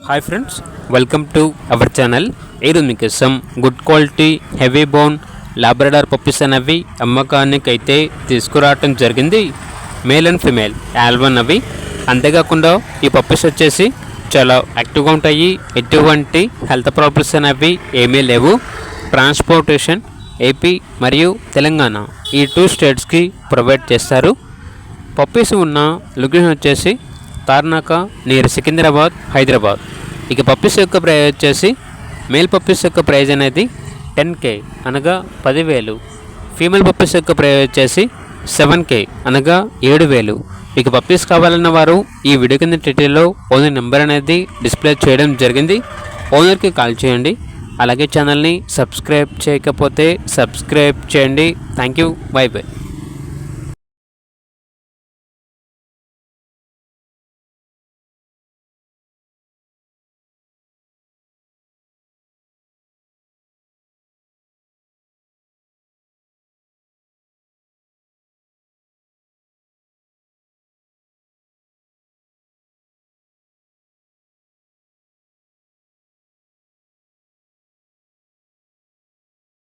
Hi friends, welcome to our channel. ఈరోజు మీకోసం good quality heavy bone Labrador puppies అనేవి అమ్మకానికి అయితే తీసుకురావటం జరిగింది. మేల్ అండ్ ఫిమేల్ ఆల్వన్ అవి. అంతేకాకుండా ఈ పప్పీస్ వచ్చేసి చాలా యాక్టివ్గా ఉంటాయి. ఎటువంటి హెల్త్ ప్రాబ్లమ్స్ అనేవి ఏమీ లేవు. ట్రాన్స్పోర్టేషన్ ఏపీ మరియు తెలంగాణ ఈ 2 స్టేట్స్కి ప్రొవైడ్ చేస్తారు. పప్పీస్ ఉన్న లొకేషన్ వచ్చేసి తార్నాక నియర్ సికింద్రాబాద్, హైదరాబాద్. ఇక పప్పీస్ యొక్క ప్రైస్ వచ్చేసి మేల్ పప్పీస్ యొక్క ప్రైజ్ అనేది 10K అనగా 10,000. ఫీమేల్ పప్పీస్ యొక్క ప్రైజ్ వచ్చేసి 7K అనగా 7,000. ఇక పప్పీస్ కావాలన్న వారు ఈ వీడియో కింద టైటిల్లో ఓనర్ నెంబర్ అనేది డిస్ప్లే చేయడం జరిగింది. ఓనర్కి కాల్ చేయండి. అలాగే ఛానల్ని సబ్స్క్రైబ్ చేయకపోతే సబ్స్క్రైబ్ చేయండి. Thank you. By by.